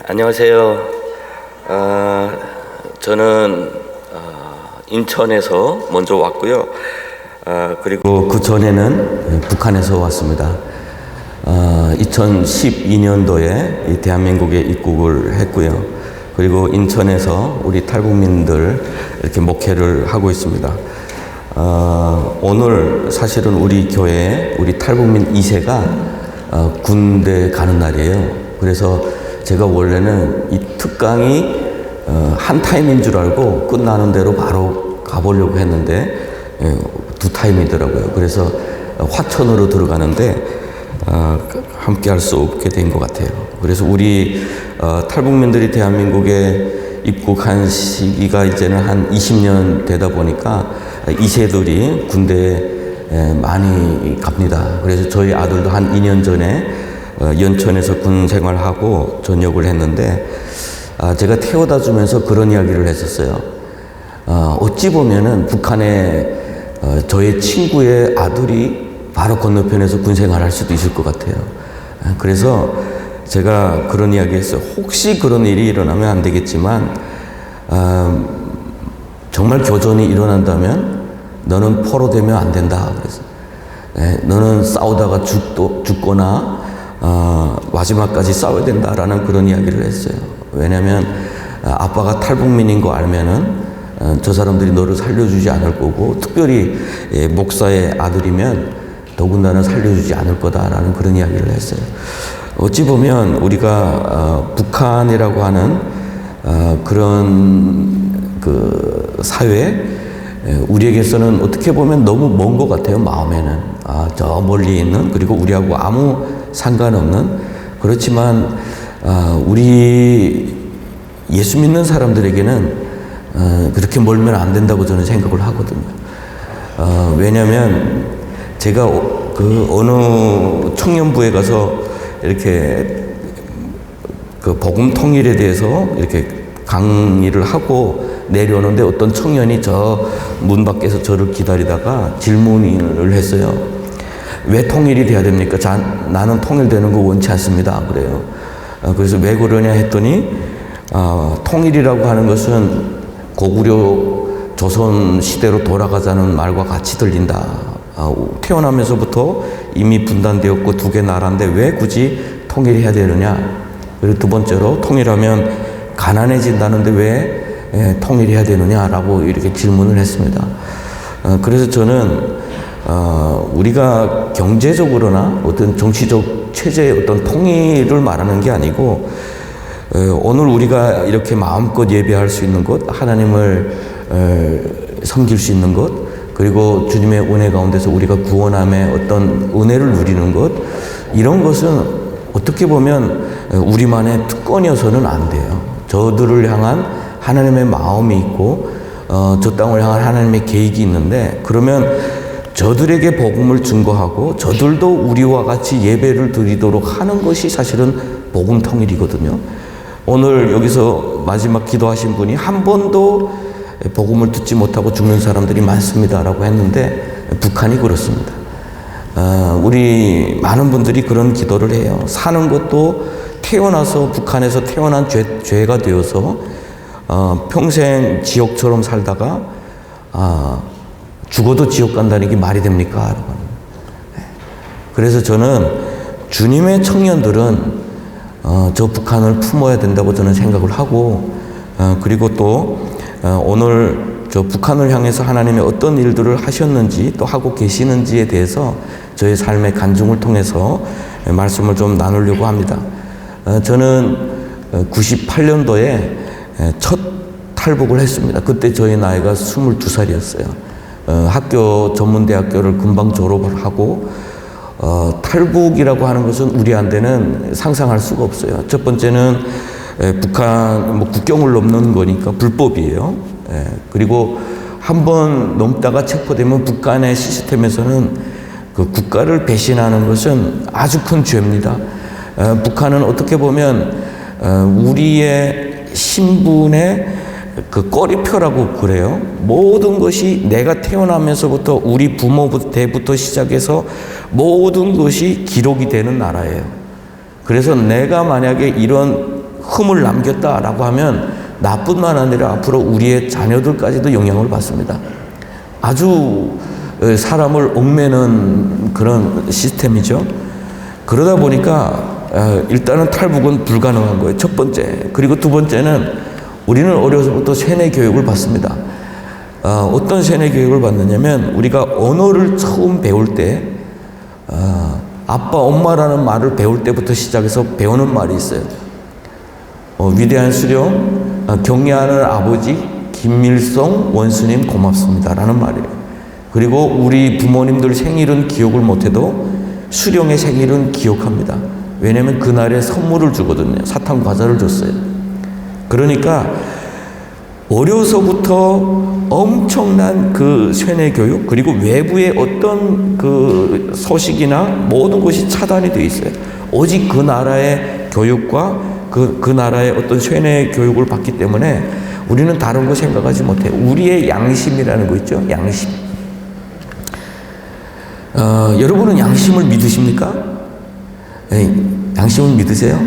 안녕하세요. 저는 인천에서 먼저 왔고요. 그리고 그 전에는 북한에서 왔습니다. 2012년도에 대한민국에 입국을 했고요. 그리고 인천에서 우리 탈북민들 이렇게 목회를 하고 있습니다. 오늘 사실은 우리 교회에 우리 탈북민 2세가 군대 가는 날이에요. 그래서 제가 원래는 이 특강이 한 타임인 줄 알고 끝나는 대로 바로 가보려고 했는데 두 타임이더라고요. 그래서 화천으로 들어가는데 함께 할 수 없게 된 것 같아요. 그래서 우리 탈북민들이 대한민국에 입국한 시기가 이제는 한 20년 되다 보니까 2세들이 군대에 많이 갑니다. 그래서 저희 아들도 한 2년 전에 연천에서 군 생활하고 전역을 했는데 제가 태워다 주면서 그런 이야기를 했었어요. 어찌 보면은 북한에 저의 친구의 아들이 바로 건너편에서 군 생활할 수도 있을 것 같아요. 그래서 제가 그런 이야기 했어요. 혹시 그런 일이 일어나면 안 되겠지만 정말 교전이 일어난다면 너는 포로되면 안 된다. 그래서 너는 싸우다가 죽거나 마지막까지 싸워야 된다라는 그런 이야기를 했어요. 왜냐하면 아빠가 탈북민인 거 알면은 저 사람들이 너를 살려주지 않을 거고, 특별히 목사의 아들이면 더군다나 살려주지 않을 거다라는 그런 이야기를 했어요. 어찌 보면 우리가 북한이라고 하는 그런 그 사회, 우리에게서는 어떻게 보면 너무 먼 것 같아요. 마음에는 저 멀리 있는, 그리고 우리하고 아무 상관없는, 그렇지만 우리 예수 믿는 사람들에게는 그렇게 멀면 안 된다고 저는 생각을 하거든요. 왜냐하면 제가 그 어느 청년부에 가서 이렇게 그 복음 통일에 대해서 이렇게 강의를 하고 내려오는데 어떤 청년이 저 문 밖에서 저를 기다리다가 질문을 했어요. 왜 통일이 돼야 됩니까? 나는 통일되는 거 원치 않습니다. 그래요. 그래서 왜 그러냐 했더니 통일이라고 하는 것은 고구려 조선 시대로 돌아가자는 말과 같이 들린다. 태어나면서부터 이미 분단되었고 두 개 나라인데 왜 굳이 통일해야 되느냐. 그리고 두 번째로 통일하면 가난해진다는데 왜 통일해야 되느냐라고 이렇게 질문을 했습니다. 그래서 저는 우리가 경제적으로나 어떤 정치적 체제의 어떤 통일을 말하는 게 아니고 오늘 우리가 이렇게 마음껏 예배할 수 있는 것, 하나님을 섬길 수 있는 것, 그리고 주님의 은혜 가운데서 우리가 구원함의 어떤 은혜를 누리는 것, 이런 것은 어떻게 보면 우리만의 특권이어서는 안 돼요. 저들을 향한 하나님의 마음이 있고 저 땅을 향한 하나님의 계획이 있는데, 그러면 저들에게 복음을 증거하고 저들도 우리와 같이 예배를 드리도록 하는 것이 사실은 복음 통일이거든요. 오늘 여기서 마지막 기도하신 분이 한 번도 복음을 듣지 못하고 죽는 사람들이 많습니다라고 했는데 북한이 그렇습니다. 우리 많은 분들이 그런 기도를 해요. 사는 것도 태어나서 북한에서 태어난 죄가 되어서 평생 지옥처럼 살다가 죽어도 지옥 간다는 게 말이 됩니까? 그래서 저는 주님의 청년들은 저 북한을 품어야 된다고 저는 생각을 하고, 그리고 또 오늘 저 북한을 향해서 하나님이 어떤 일들을 하셨는지 또 하고 계시는지에 대해서 저의 삶의 간증을 통해서 말씀을 좀 나누려고 합니다. 저는 98년도에 첫 탈북을 했습니다. 그때 저희 나이가 22살이었어요. 학교 전문대학교를 금방 졸업을 하고 탈북이라고 하는 것은 우리한테는 상상할 수가 없어요. 첫 번째는 북한 국경을 넘는 거니까 불법이에요. 그리고 한번 넘다가 체포되면 북한의 시스템에서는 그 국가를 배신하는 것은 아주 큰 죄입니다. 북한은 어떻게 보면 우리의 신분의 그 꺼리표라고 그래요. 모든 것이 내가 태어나면서부터 우리 부모 때부터 시작해서 모든 것이 기록이 되는 나라예요. 그래서 내가 만약에 이런 흠을 남겼다라고 하면 나뿐만 아니라 앞으로 우리의 자녀들까지도 영향을 받습니다. 아주 사람을 얽매는 그런 시스템이죠. 그러다 보니까 일단은 탈북은 불가능한 거예요. 첫 번째. 그리고 두 번째는 우리는 어려서부터 세뇌 교육을 받습니다. 어떤 세뇌 교육을 받느냐면 우리가 언어를 처음 배울 때 아빠, 엄마라는 말을 배울 때부터 시작해서 배우는 말이 있어요. 위대한 수령, 경례하는 아버지 김일성 원수님 고맙습니다 라는 말이에요. 그리고 우리 부모님들 생일은 기억을 못해도 수령의 생일은 기억합니다. 왜냐하면 그날에 선물을 주거든요. 사탕 과자를 줬어요. 그러니까 어려서부터 엄청난 그 세뇌 교육, 그리고 외부의 어떤 그 소식이나 모든 것이 차단이 되어 있어요. 오직 그 나라의 교육과 그 나라의 어떤 세뇌 교육을 받기 때문에 우리는 다른 거 생각하지 못해요. 우리의 양심이라는 거 있죠. 양심. 여러분은 양심을 믿으십니까? 양심을 믿으세요?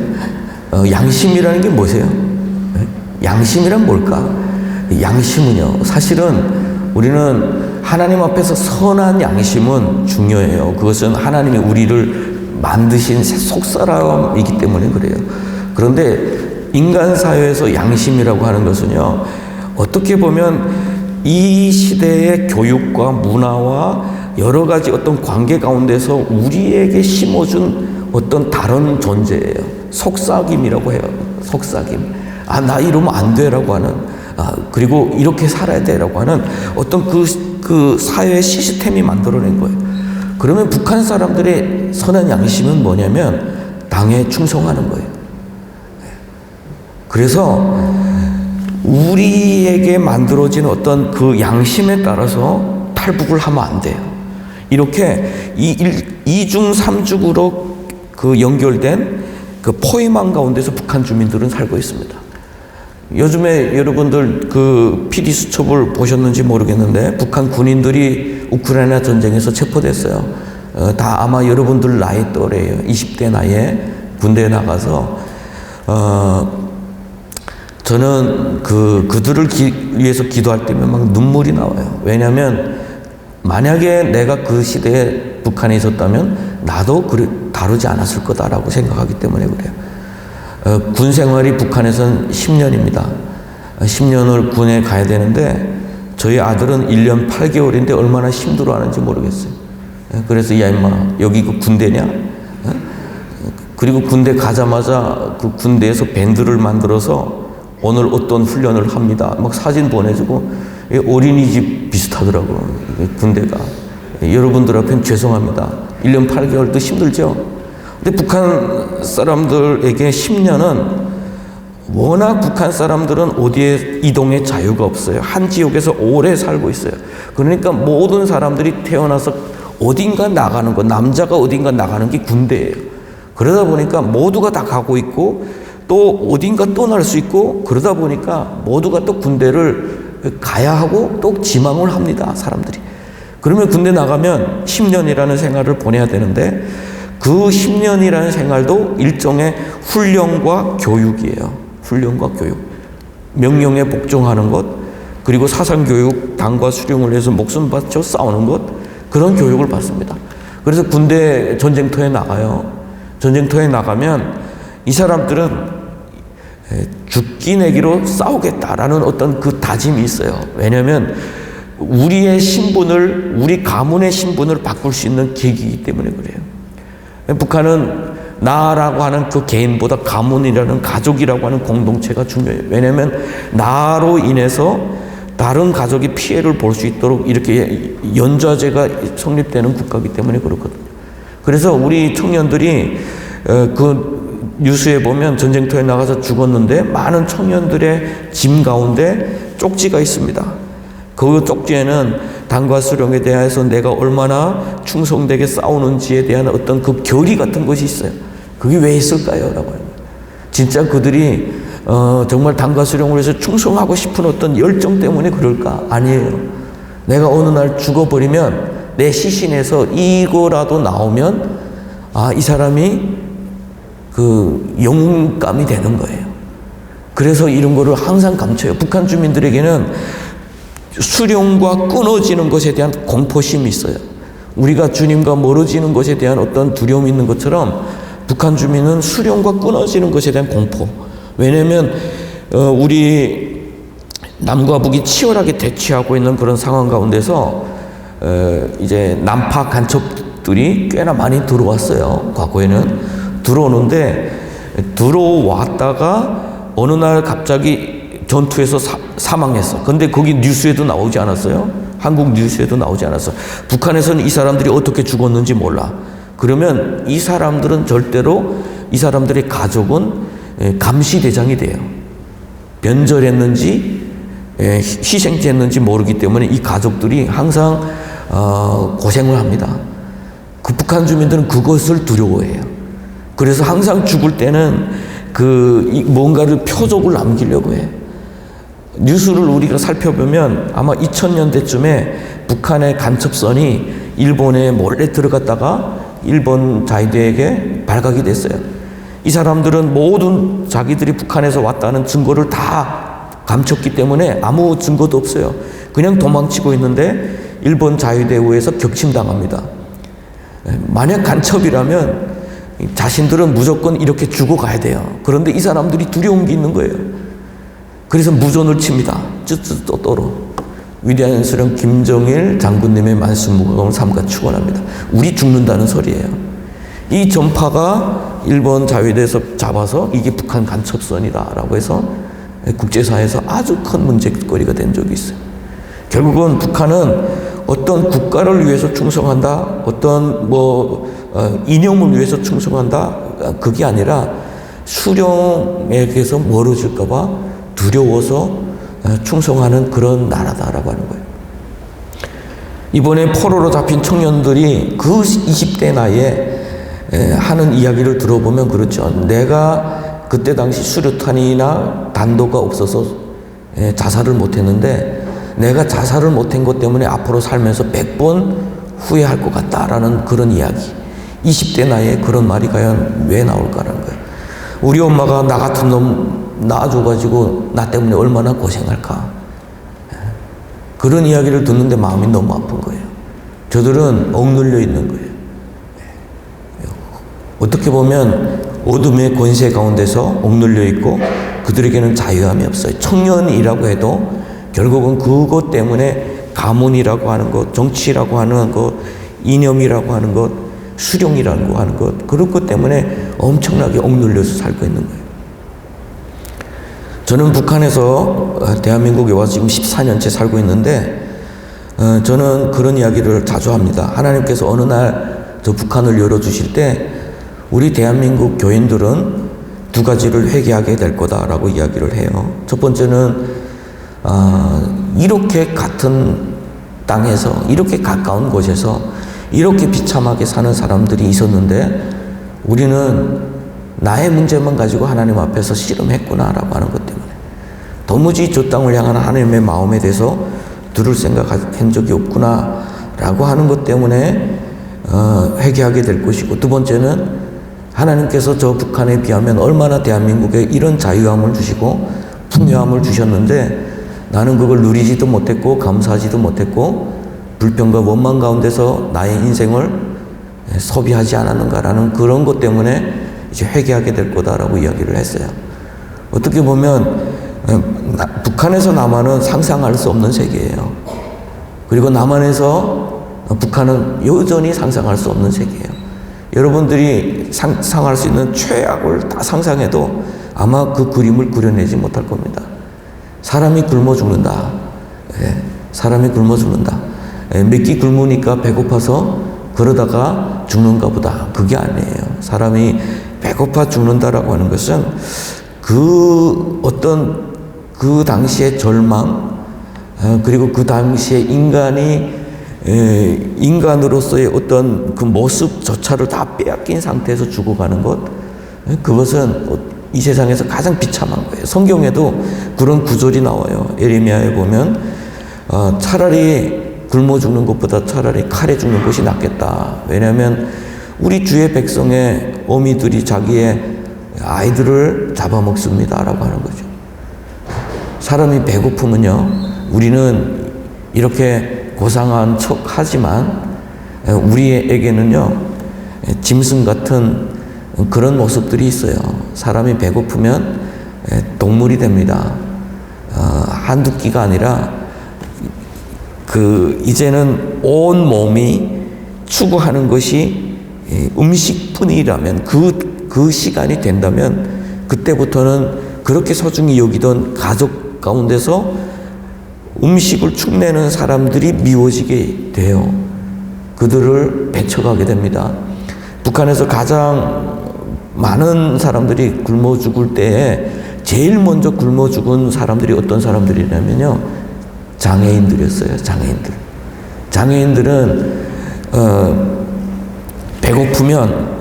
양심이라는 게 뭐세요? 양심이란 뭘까? 양심은요, 사실은 우리는 하나님 앞에서 선한 양심은 중요해요. 그것은 하나님이 우리를 만드신 속사람이기 때문에 그래요. 그런데 인간 사회에서 양심이라고 하는 것은요, 어떻게 보면 이 시대의 교육과 문화와 여러 가지 어떤 관계 가운데서 우리에게 심어준 어떤 다른 존재예요. 속삭임이라고 해요. 속삭임. 나 이러면 안 돼라고 하는, 그리고 이렇게 살아야 돼라고 하는 어떤 그 사회의 시스템이 만들어낸 거예요. 그러면 북한 사람들의 선한 양심은 뭐냐면 당에 충성하는 거예요. 그래서 우리에게 만들어진 어떤 그 양심에 따라서 탈북을 하면 안 돼요. 이렇게 이중 삼중으로 그 연결된 그 포위망 가운데서 북한 주민들은 살고 있습니다. 요즘에 여러분들 그 PD 수첩을 보셨는지 모르겠는데 북한 군인들이 우크라이나 전쟁에서 체포됐어요. 다 아마 여러분들 나이 또래예요. 20대 나이에 군대에 나가서 저는 그들을 위해서 기도할 때면 막 눈물이 나와요. 왜냐하면 만약에 내가 그 시대에 북한에 있었다면 나도 다루지 않았을 거다라고 생각하기 때문에 그래요. 군 생활이 북한에서는 10년입니다. 10년을 군에 가야 되는데 저희 아들은 1년 8개월인데 얼마나 힘들어하는지 모르겠어요. 그래서 야 임마 여기 그 군대냐? 그리고 군대 가자마자 그 군대에서 밴드를 만들어서 오늘 어떤 훈련을 합니다. 막 사진 보내주고 어린이집 비슷하더라고요. 군대가. 여러분들 앞엔 죄송합니다. 1년 8개월도 힘들죠? 근데 북한 사람들에게 10년은 워낙 북한 사람들은 어디에 이동의 자유가 없어요. 한 지역에서 오래 살고 있어요. 그러니까 모든 사람들이 태어나서 어딘가 나가는 거, 남자가 어딘가 나가는 게 군대예요. 그러다 보니까 모두가 다 가고 있고 또 어딘가 떠날 수 있고 그러다 보니까 모두가 또 군대를 가야 하고 또 지망을 합니다. 사람들이. 그러면 군대 나가면 10년이라는 생활을 보내야 되는데 그 10년이라는 생활도 일종의 훈련과 교육이에요. 훈련과 교육. 명령에 복종하는 것, 그리고 사상교육, 당과 수령을 위해서 목숨 바쳐 싸우는 것, 그런 교육을 받습니다. 그래서 군대 전쟁터에 나가요. 전쟁터에 나가면 이 사람들은 죽기 내기로 싸우겠다라는 어떤 그 다짐이 있어요. 왜냐하면 우리의 신분을, 우리 가문의 신분을 바꿀 수 있는 계기이기 때문에 그래요. 북한은 나라고 하는 그 개인보다 가문이라는 가족이라고 하는 공동체가 중요해요. 왜냐하면 나로 인해서 다른 가족이 피해를 볼 수 있도록 이렇게 연좌제가 성립되는 국가이기 때문에 그렇거든요. 그래서 우리 청년들이 그 뉴스에 보면 전쟁터에 나가서 죽었는데 많은 청년들의 짐 가운데 쪽지가 있습니다. 그 쪽지에는 당과 수령에 대해서 내가 얼마나 충성되게 싸우는지에 대한 어떤 그 결의 같은 것이 있어요. 그게 왜 있을까요? 라고 합니다. 진짜 그들이 정말 당과 수령을 위해서 충성하고 싶은 어떤 열정 때문에 그럴까? 아니에요. 내가 어느 날 죽어버리면 내 시신에서 이거라도 나오면 이 사람이 그 영감이 되는 거예요. 그래서 이런 거를 항상 감춰요. 북한 주민들에게는 수령과 끊어지는 것에 대한 공포심이 있어요. 우리가 주님과 멀어지는 것에 대한 어떤 두려움이 있는 것처럼 북한 주민은 수령과 끊어지는 것에 대한 공포. 왜냐하면 우리 남과 북이 치열하게 대치하고 있는 그런 상황 가운데서 이제 남파 간첩들이 꽤나 많이 들어왔어요. 과거에는 들어오는데 들어왔다가 어느 날 갑자기 전투에서 사망했어. 근데 거기 뉴스에도 나오지 않았어요. 한국 뉴스에도 나오지 않았어. 북한에서는 이 사람들이 어떻게 죽었는지 몰라. 그러면 이 사람들은 절대로 이 사람들의 가족은 감시대장이 돼요. 변절했는지 희생했는지 모르기 때문에 이 가족들이 항상 고생을 합니다. 그 북한 주민들은 그것을 두려워해요. 그래서 항상 죽을 때는 뭔가를 표적을 남기려고 해요. 뉴스를 우리가 살펴보면 아마 2000년대쯤에 북한의 간첩선이 일본에 몰래 들어갔다가 일본 자위대에게 발각이 됐어요. 이 사람들은 모든 자기들이 북한에서 왔다는 증거를 다 감췄기 때문에 아무 증거도 없어요. 그냥 도망치고 있는데 일본 자위대에 의해서 격침당합니다. 만약 간첩이라면 자신들은 무조건 이렇게 죽어가야 돼요. 그런데 이 사람들이 두려운 게 있는 거예요. 그래서 무전을 칩니다. 쯔쯔또또로. 위대한 수령 김정일 장군님의 만수무강을 삼가 축원합니다. 우리 죽는다는 소리예요. 이 전파가 일본 자위대에서 잡아서 이게 북한 간첩선이다라고 해서 국제사회에서 아주 큰 문제거리가 된 적이 있어요. 결국은 북한은 어떤 국가를 위해서 충성한다, 어떤 이념을 위해서 충성한다, 그게 아니라 수령에게서 멀어질까봐 두려워서 충성하는 그런 나라다라고 하는 거예요. 이번에 포로로 잡힌 청년들이 그 20대 나이에 하는 이야기를 들어보면 그렇죠. 내가 그때 당시 수류탄이나 단도가 없어서 자살을 못했는데 내가 자살을 못한 것 때문에 앞으로 살면서 100번 후회할 것 같다라는 그런 이야기. 20대 나이에 그런 말이 과연 왜 나올까라는 거예요. 우리 엄마가 나 같은 놈 낳아줘가지고 나 때문에 얼마나 고생할까. 그런 이야기를 듣는데 마음이 너무 아픈 거예요. 저들은 억눌려 있는 거예요. 어떻게 보면 어둠의 권세 가운데서 억눌려 있고 그들에게는 자유함이 없어요. 청년이라고 해도 결국은 그것 때문에 가문이라고 하는 것, 정치라고 하는 것, 이념이라고 하는 것, 수령이라고 하는 것, 그런 것 때문에 엄청나게 억눌려서 살고 있는 거예요. 저는 북한에서 대한민국에 와서 지금 14년째 살고 있는데 저는 그런 이야기를 자주 합니다. 하나님께서 어느 날 저 북한을 열어주실 때 우리 대한민국 교인들은 두 가지를 회개하게 될 거다라고 이야기를 해요. 첫 번째는 이렇게 같은 땅에서 이렇게 가까운 곳에서 이렇게 비참하게 사는 사람들이 있었는데 우리는 나의 문제만 가지고 하나님 앞에서 씨름했구나라고 하는 것 때문에 도무지 저 땅을 향한 하나님의 마음에 대해서 들을 생각한 적이 없구나라고 하는 것 때문에 회개하게 될 것이고, 두 번째는 하나님께서 저 북한에 비하면 얼마나 대한민국에 이런 자유함을 주시고 풍요함을 주셨는데 나는 그걸 누리지도 못했고 감사하지도 못했고 불평과 원망 가운데서 나의 인생을 소비하지 않았는가라는 그런 것 때문에 이제 회개하게 될 거다라고 이야기를 했어요. 어떻게 보면 북한에서 남한은 상상할 수 없는 세계예요. 그리고 남한에서 북한은 여전히 상상할 수 없는 세계예요. 여러분들이 상상할 수 있는 최악을 다 상상해도 아마 그 그림을 그려내지 못할 겁니다. 사람이 굶어 죽는다. 사람이 굶어 죽는다. 몇 끼 굶으니까 배고파서 그러다가 죽는가 보다. 그게 아니에요. 사람이 배고파 죽는다라고 하는 것은 그 당시의 절망, 그리고 그 당시에 인간으로서의 어떤 그 모습조차를 다 빼앗긴 상태에서 죽어가는 것, 그것은 이 세상에서 가장 비참한 거예요. 성경에도 그런 구절이 나와요. 예레미야에 보면 차라리 굶어 죽는 것보다 차라리 칼에 죽는 것이 낫겠다. 왜냐하면 우리 주의 백성의 어미들이 자기의 아이들을 잡아먹습니다 라고 하는 거죠. 사람이 배고프면요, 우리는 이렇게 고상한 척 하지만 우리에게는요, 짐승 같은 그런 모습들이 있어요. 사람이 배고프면 동물이 됩니다. 한두 끼가 아니라 이제는 온 몸이 추구하는 것이 음식뿐이라면, 그 시간이 된다면 그때부터는 그렇게 소중히 여기던 가족 가운데서 음식을 축내는 사람들이 미워지게 돼요. 그들을 배척하게 됩니다. 북한에서 가장 많은 사람들이 굶어 죽을 때에 제일 먼저 굶어 죽은 사람들이 어떤 사람들이냐면요, 장애인들이었어요. 장애인들은 배고프면,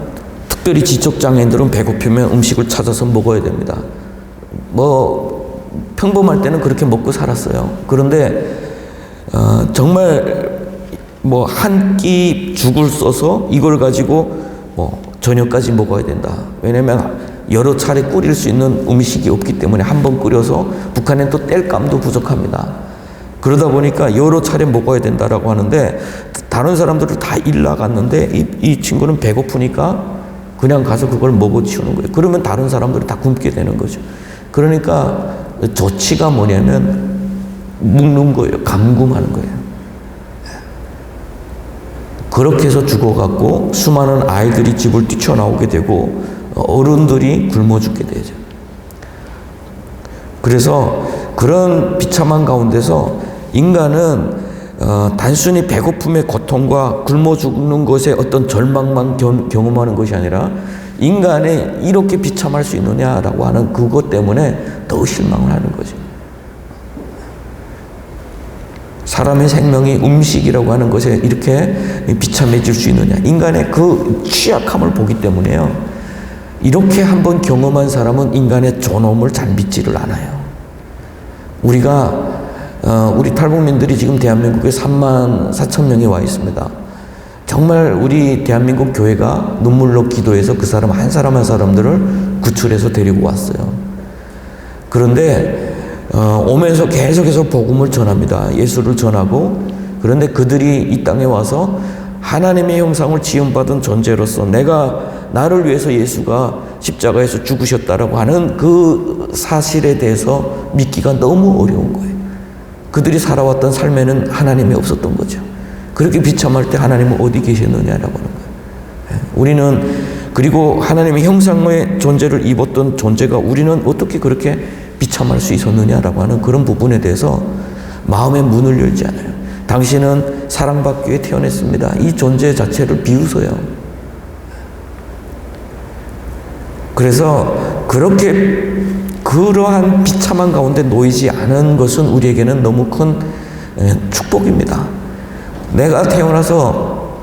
특별히 지적장애인들은 배고프면 음식을 찾아서 먹어야 됩니다. 평범할 때는 그렇게 먹고 살았어요. 그런데 정말 한 끼 죽을 써서 이걸 가지고 저녁까지 먹어야 된다. 왜냐면 여러 차례 끓일 수 있는 음식이 없기 때문에 한 번 끓여서, 북한엔 또 뗄감도 부족합니다. 그러다 보니까 여러 차례 먹어야 된다라고 하는데, 다른 사람들을 다 일 나갔는데 이 친구는 배고프니까 그냥 가서 그걸 먹어 치우는 거예요. 그러면 다른 사람들이 다 굶게 되는 거죠. 그러니까 조치가 뭐냐면 묵는 거예요. 감금하는 거예요. 그렇게 해서 죽어갖고 수많은 아이들이 집을 뛰쳐나오게 되고 어른들이 굶어 죽게 되죠. 그래서 그런 비참한 가운데서 인간은 단순히 배고픔의 고통과 굶어 죽는 것의 어떤 절망만 경험하는 것이 아니라, 인간이 이렇게 비참할 수 있느냐라고 하는 그것 때문에 더 실망을 하는 거죠. 사람의 생명이 음식이라고 하는 것에 이렇게 비참해질 수 있느냐. 인간의 그 취약함을 보기 때문에요. 이렇게 한번 경험한 사람은 인간의 존엄을 잘 믿지를 않아요. 우리 탈북민들이 지금 대한민국에 34,000명이 와 있습니다. 정말 우리 대한민국 교회가 눈물로 기도해서 그 사람 한 사람들을 구출해서 데리고 왔어요. 그런데 오면서 계속해서 복음을 전합니다. 예수를 전하고, 그런데 그들이 이 땅에 와서 하나님의 형상을 지음받은 존재로서 나를 위해서 예수가 십자가에서 죽으셨다라고 하는 그 사실에 대해서 믿기가 너무 어려운 거예요. 그들이 살아왔던 삶에는 하나님이 없었던 거죠. 그렇게 비참할 때 하나님은 어디 계셨느냐라고 하는 거예요. 우리는, 그리고 하나님의 형상의 존재를 입었던 존재가 우리는 어떻게 그렇게 비참할 수 있었느냐라고 하는 그런 부분에 대해서 마음의 문을 열지 않아요. 당신은 사랑받기 위해 태어났습니다. 이 존재 자체를 비웃어요. 그래서 그러한 비참한 가운데 놓이지 않은 것은 우리에게는 너무 큰 축복입니다. 내가 태어나서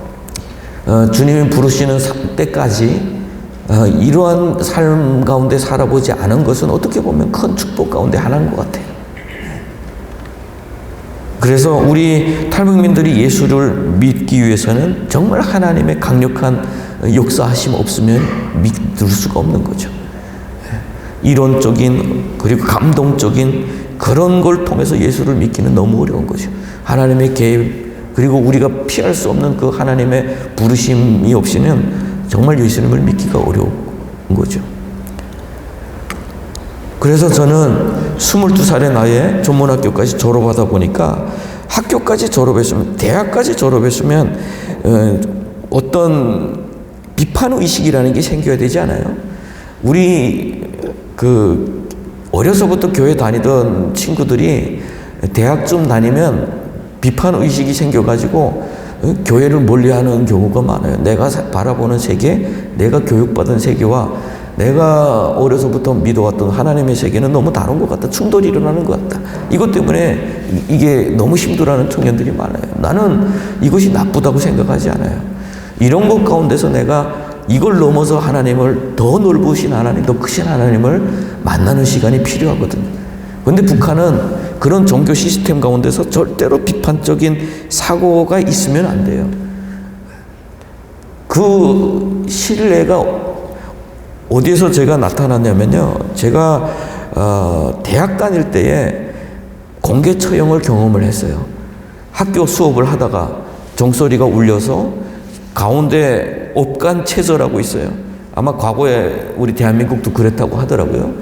주님이 부르시는 때까지 이러한 삶 가운데 살아보지 않은 것은 어떻게 보면 큰 축복 가운데 하나인 것 같아요. 그래서 우리 탈북민들이 예수를 믿기 위해서는 정말 하나님의 강력한 역사하심 없으면 믿을 수가 없는 거죠. 이론적인 그리고 감동적인 그런 걸 통해서 예수를 믿기는 너무 어려운 거죠. 하나님의 개입, 그리고 우리가 피할 수 없는 그 하나님의 부르심이 없이는 정말 예수님을 믿기가 어려운 거죠. 그래서 저는 22살의 나이에 전문학교까지 졸업하다 보니까, 학교까지 졸업했으면, 대학까지 졸업했으면 어떤 비판의식이라는 게 생겨야 되지 않아요? 우리 어려서부터 교회 다니던 친구들이 대학쯤 다니면 비판의식이 생겨가지고 교회를 멀리하는 경우가 많아요. 내가 바라보는 세계, 내가 교육받은 세계와 내가 어려서부터 믿어왔던 하나님의 세계는 너무 다른 것 같다. 충돌이 일어나는 것 같다. 이것 때문에 이게 너무 힘들어하는 청년들이 많아요. 나는 이것이 나쁘다고 생각하지 않아요. 이런 것 가운데서 내가 이걸 넘어서 하나님을, 더 넓으신 하나님, 더 크신 하나님을 만나는 시간이 필요하거든요. 그런데 북한은 그런 종교 시스템 가운데서 절대로 비판적인 사고가 있으면 안 돼요. 그 신뢰가 어디에서 제가 나타났냐면요. 제가 대학 다닐 때에 공개 처형을 경험을 했어요. 학교 수업을 하다가 종소리가 울려서 가운데 업간체절하고 있어요. 아마 과거에 우리 대한민국도 그랬다고 하더라고요.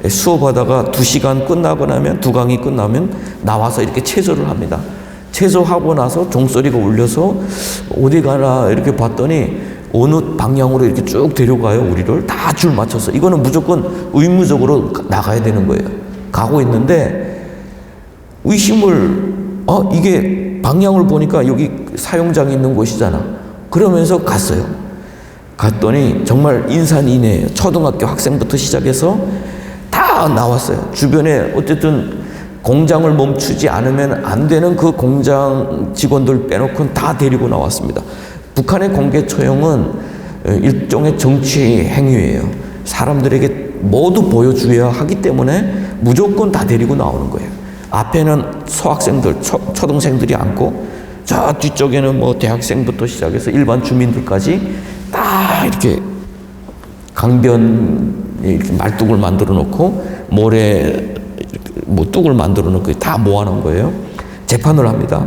수업하다가 2시간 끝나고 나면, 2강이 끝나면 나와서 이렇게 체조를 합니다. 체조하고 나서 종소리가 울려서 어디 가나 이렇게 봤더니 어느 방향으로 이렇게 쭉 데려가요. 우리를 다 줄 맞춰서. 이거는 무조건 의무적으로 나가야 되는 거예요. 가고 있는데 의심을, 이게 방향을 보니까 여기 사용장이 있는 곳이잖아. 그러면서 갔어요. 갔더니 정말 인산인해예요. 초등학교 학생부터 시작해서 다 나왔어요. 주변에 어쨌든 공장을 멈추지 않으면 안 되는 그 공장 직원들 빼놓고는 다 데리고 나왔습니다. 북한의 공개 처형은 일종의 정치 행위예요. 사람들에게 모두 보여줘야 하기 때문에 무조건 다 데리고 나오는 거예요. 앞에는 소학생들, 초등생들이 앉고 저 뒤쪽에는 뭐 대학생부터 시작해서 일반 주민들까지 다 이렇게 강변 이렇게 말뚝을 만들어 놓고 모래 뭐 뚝을 만들어 놓고 다 모아놓은 거예요. 재판을 합니다.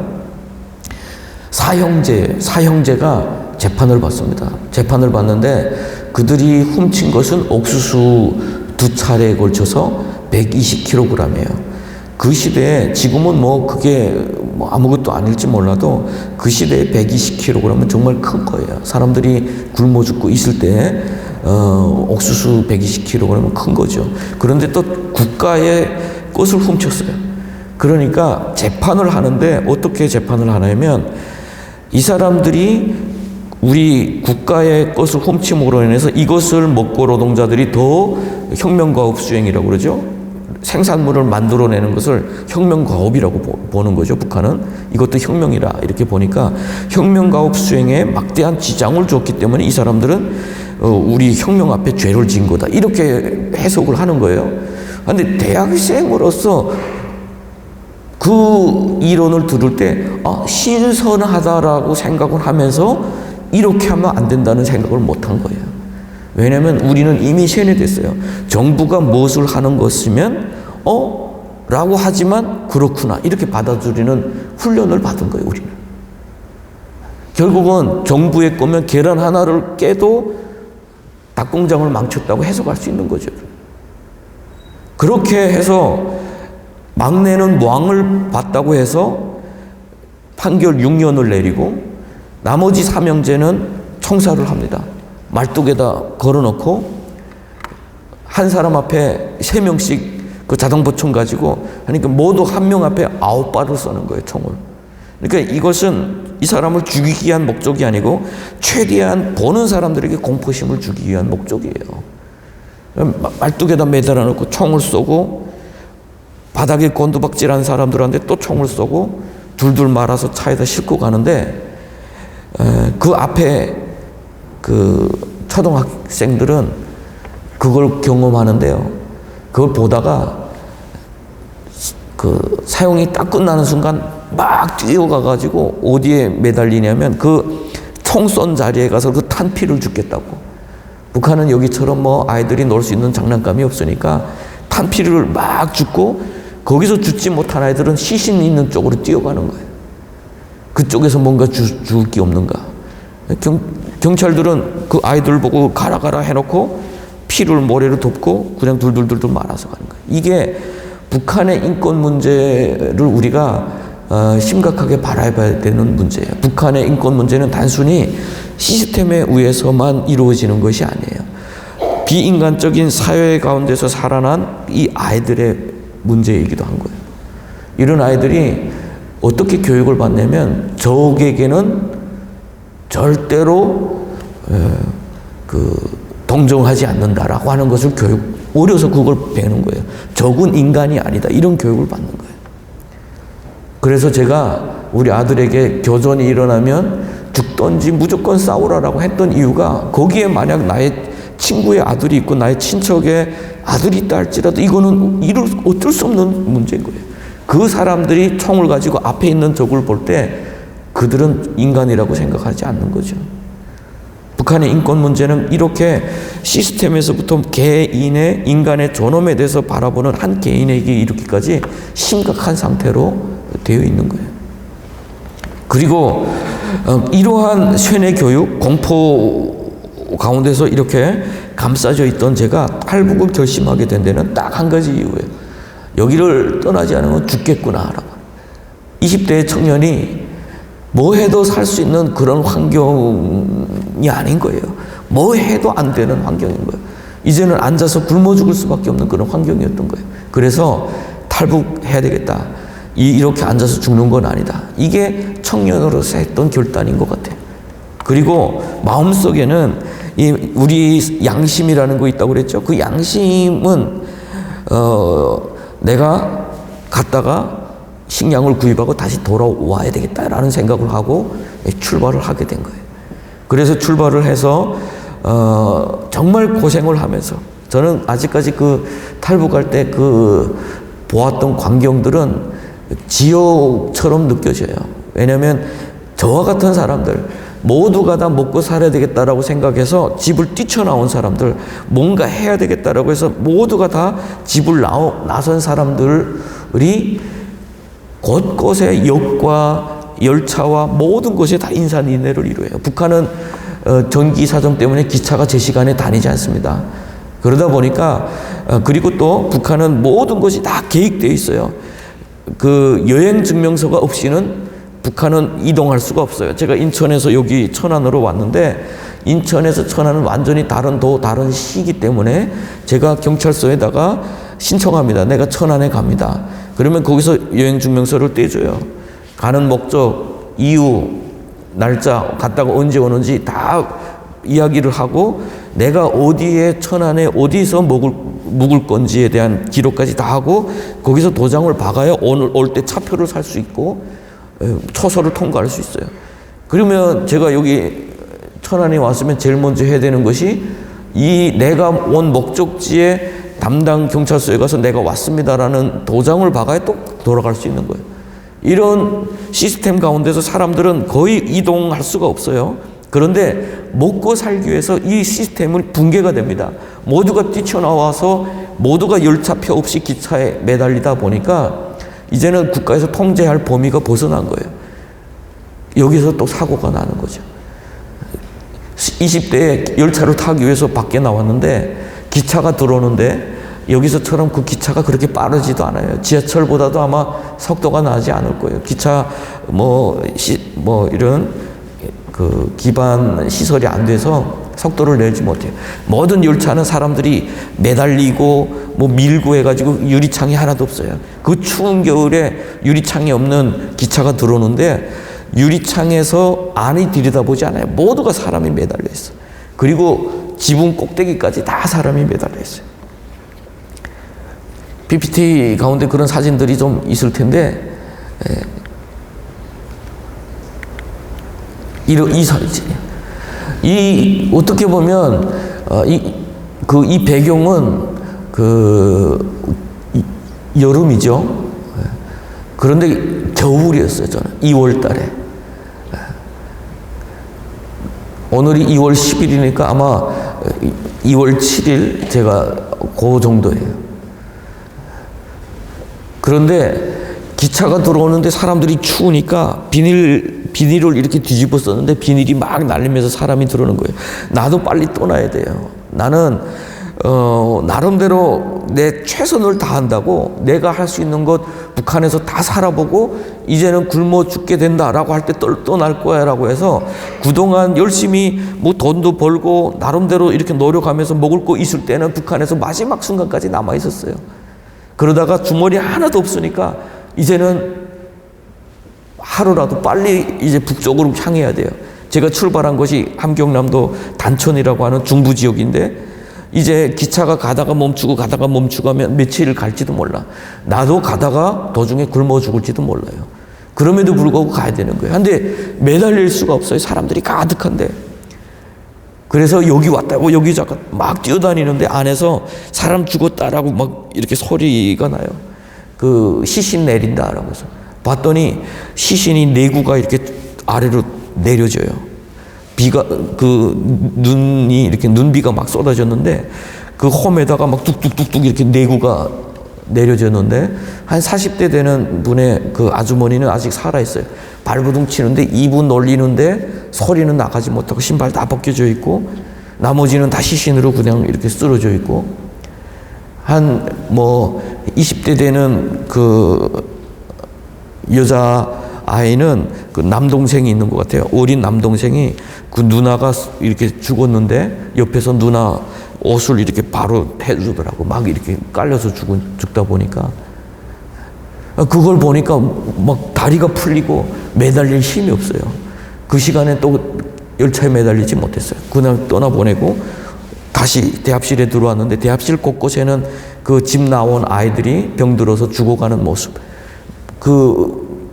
사형제가 재판을 받습니다. 재판을 받는데 그들이 훔친 것은 옥수수 2차례에 걸쳐서 120kg이에요. 그 시대에 지금은 뭐 그게 뭐 아무것도 아닐지 몰라도 그 시대에 120kg은 정말 큰 거예요. 사람들이 굶어 죽고 있을 때 옥수수 120kg은 큰 거죠. 그런데 또 국가의 것을 훔쳤어요. 그러니까 재판을 하는데 어떻게 재판을 하냐면 이 사람들이 우리 국가의 것을 훔침으로 인해서 이것을 먹고 노동자들이 더 혁명가업 수행이라고 그러죠. 생산물을 만들어내는 것을 혁명가업이라고 보는 거죠. 북한은 이것도 혁명이라 이렇게 보니까 혁명가업 수행에 막대한 지장을 줬기 때문에 이 사람들은 우리 혁명 앞에 죄를 지은 거다 이렇게 해석을 하는 거예요. 그런데 대학생으로서 그 이론을 들을 때 신선하다라고 생각을 하면서 이렇게 하면 안 된다는 생각을 못 한 거예요. 왜냐하면 우리는 이미 세뇌됐어요. 정부가 무엇을 하는 것이면 라고 하지만 그렇구나 이렇게 받아들이는 훈련을 받은 거예요. 우리는 결국은 정부의 거면 계란 하나를 깨도 닭공장을 망쳤다고 해석할 수 있는 거죠. 그렇게 해서 막내는 왕을 봤다고 해서 판결 6년을 내리고 나머지 3형제는 총살을 합니다. 말뚝에다 걸어놓고 한 사람 앞에 3명씩 그 자동보총 가지고 하니까 모두 한 명 앞에 9발을 쏘는 거예요. 총을. 그러니까 이것은 이 사람을 죽이기 위한 목적이 아니고 최대한 보는 사람들에게 공포심을 주기 위한 목적이에요. 말뚝에다 매달아 놓고 총을 쏘고 바닥에 곤두박질한 사람들한테 또 총을 쏘고 둘둘 말아서 차에다 싣고 가는데 그 앞에 그 초등학생들은 그걸 경험하는데요. 그걸 보다가 그 사용이 딱 끝나는 순간 막 뛰어가가지고 어디에 매달리냐면 그 총 쏜 자리에 가서 그 탄 피를 죽겠다고. 북한은 여기처럼 뭐 아이들이 놀 수 있는 장난감이 없으니까 탄 피를 막 죽고 거기서 죽지 못한 아이들은 시신 있는 쪽으로 뛰어가는 거예요. 그쪽에서 뭔가 죽을 게 없는가. 경찰들은 그 아이들 보고 가라 해놓고 피를 모래로 덮고 그냥 둘둘 말아서 가는 거예요. 이게 북한의 인권 문제를 우리가 심각하게 바라봐야 되는 문제예요. 북한의 인권 문제는 단순히 시스템에 의해서만 이루어지는 것이 아니에요. 비인간적인 사회 가운데서 살아난 이 아이들의 문제이기도 한 거예요. 이런 아이들이 어떻게 교육을 받냐면 적에게는 절대로 동정하지 않는다라고 하는 것을 어려서 그걸 배우는 거예요. 적은 인간이 아니다. 이런 교육을 받는 거예요. 그래서 제가 우리 아들에게 교전이 일어나면 죽든지 무조건 싸우라라고 했던 이유가 거기에 만약 나의 친구의 아들이 있고 나의 친척의 아들이 있다 할지라도 이거는 어쩔 수 없는 문제인 거예요. 그 사람들이 총을 가지고 앞에 있는 적을 볼 때 그들은 인간이라고 생각하지 않는 거죠. 북한의 인권 문제는 이렇게 시스템에서부터 인간의 존엄에 대해서 바라보는 한 개인에게 이렇게까지 심각한 상태로 되어 있는 거예요. 그리고 이러한 쇠뇌 교육, 공포 가운데서 이렇게 감싸져 있던 제가 탈북을 결심하게 된 데는 딱 한 가지 이유예요. 여기를 떠나지 않으면 죽겠구나라고. 20대의 청년이 뭐 해도 살 수 있는 그런 환경이 아닌 거예요. 뭐 해도 안 되는 환경인 거예요. 이제는 앉아서 굶어 죽을 수밖에 없는 그런 환경이었던 거예요. 그래서 탈북해야 되겠다. 이렇게 앉아서 죽는 건 아니다. 이게 청년으로서 했던 결단인 것 같아요. 그리고 마음속에는 우리 양심이라는 거 있다고 그랬죠. 그 양심은 내가 갔다가 식량을 구입하고 다시 돌아와야 되겠다라는 생각을 하고 출발을 하게 된 거예요. 그래서 출발을 해서 정말 고생을 하면서 저는 아직까지 그 탈북할 때 그 보았던 광경들은 지옥처럼 느껴져요. 왜냐하면 저와 같은 사람들 모두가 다 먹고 살아야 되겠다라고 생각해서 집을 뛰쳐나온 사람들, 뭔가 해야 되겠다라고 해서 모두가 다 집을 나선 사람들이 곳곳에 역과 열차와 모든 곳에 다 인산인해를 이루어요. 북한은 전기 사정 때문에 기차가 제 시간에 다니지 않습니다. 그러다 보니까 그리고 또 북한은 모든 것이 다 계획되어 있어요. 그 여행 증명서가 없이는 북한은 이동할 수가 없어요. 제가 인천에서 여기 천안으로 왔는데 인천에서 천안은 완전히 다른 다른 시기 때문에 제가 경찰서에다가 신청합니다. 내가 천안에 갑니다. 그러면 거기서 여행증명서를 떼줘요. 가는 목적, 이유, 날짜, 갔다가 언제 오는지 다 이야기를 하고 내가 어디에 천안에 어디서 묵을 건지에 대한 기록까지 다 하고 거기서 도장을 박아야 오늘 올 때 차표를 살 수 있고 초소를 통과할 수 있어요. 그러면 제가 여기 천안에 왔으면 제일 먼저 해야 되는 것이 이 내가 온 목적지에 담당 경찰서에 가서 내가 왔습니다라는 도장을 박아야 또 돌아갈 수 있는 거예요. 이런 시스템 가운데서 사람들은 거의 이동할 수가 없어요. 그런데 먹고 살기 위해서 이 시스템은 붕괴가 됩니다. 모두가 뛰쳐나와서 모두가 열차표 없이 기차에 매달리다 보니까 이제는 국가에서 통제할 범위가 벗어난 거예요. 여기서 또 사고가 나는 거죠. 20대에 열차를 타기 위해서 밖에 나왔는데 기차가 들어오는데 여기서처럼 그 기차가 그렇게 빠르지도 않아요. 지하철보다도 아마 속도가 나지 않을 거예요. 기차 이런 그 기반 시설이 안 돼서 속도를 내지 못해요. 모든 열차는 사람들이 매달리고 밀고 해가지고 유리창이 하나도 없어요. 그 추운 겨울에 유리창이 없는 기차가 들어오는데 유리창에서 안이 들여다보지 않아요. 모두가 사람이 매달려 있어요. 그리고 지붕 꼭대기까지 다 사람이 매달려 있어요. PPT 가운데 그런 사진들이 좀 있을 텐데 이 사진이에요. 어떻게 보면 이 배경은 여름이죠. 그런데 겨울이었어요. 저는 2월 달에. 오늘이 2월 10일이니까 아마 2월 7일 제가 그 정도예요. 그런데 기차가 들어오는데 사람들이 추우니까 비닐을 이렇게 뒤집어 썼는데 비닐이 막 날리면서 사람이 들어오는 거예요. 나도 빨리 떠나야 돼요. 나는 나름대로 내 최선을 다한다고 내가 할 수 있는 것 북한에서 다 살아보고 이제는 굶어 죽게 된다라고 할 때 떠날 거야 라고 해서 그동안 열심히 돈도 벌고 나름대로 이렇게 노력하면서 먹을 거 있을 때는 북한에서 마지막 순간까지 남아 있었어요. 그러다가 주머니 하나도 없으니까 이제는 하루라도 빨리 이제 북쪽으로 향해야 돼요. 제가 출발한 것이 함경남도 단천이라고 하는 중부 지역인데 이제 기차가 가다가 멈추고 하면 며칠을 갈지도 몰라. 나도 가다가 도중에 굶어 죽을지도 몰라요. 그럼에도 불구하고 가야 되는 거예요. 근데 매달릴 수가 없어요. 사람들이 가득한데. 그래서 여기 왔다고 여기 잠깐 막 뛰어다니는데 안에서 사람 죽었다라고 막 이렇게 소리가 나요. 그 시신 내린다라고 해서 봤더니 시신이 4구가 이렇게 아래로 내려져요. 비가, 눈이 이렇게 눈비가 막 쏟아졌는데 그 홈에다가 막 뚝뚝뚝뚝 이렇게 내구가 내려졌는데 한 40대 되는 분의 그 아주머니는 아직 살아있어요. 발버둥 치는데 입은 놀리는데 소리는 나가지 못하고 신발 다 벗겨져 있고 나머지는 다 시신으로 그냥 이렇게 쓰러져 있고 한 20대 되는 그 여자 아이는 그 남동생이 있는 것 같아요. 어린 남동생이 그 누나가 이렇게 죽었는데 옆에서 누나 옷을 이렇게 바로 해주더라고. 막 이렇게 깔려서 죽다 보니까. 그걸 보니까 막 다리가 풀리고 매달릴 힘이 없어요. 그 시간에 또 열차에 매달리지 못했어요. 그날 떠나보내고 다시 대합실에 들어왔는데 대합실 곳곳에는 그 집 나온 아이들이 병들어서 죽어가는 모습.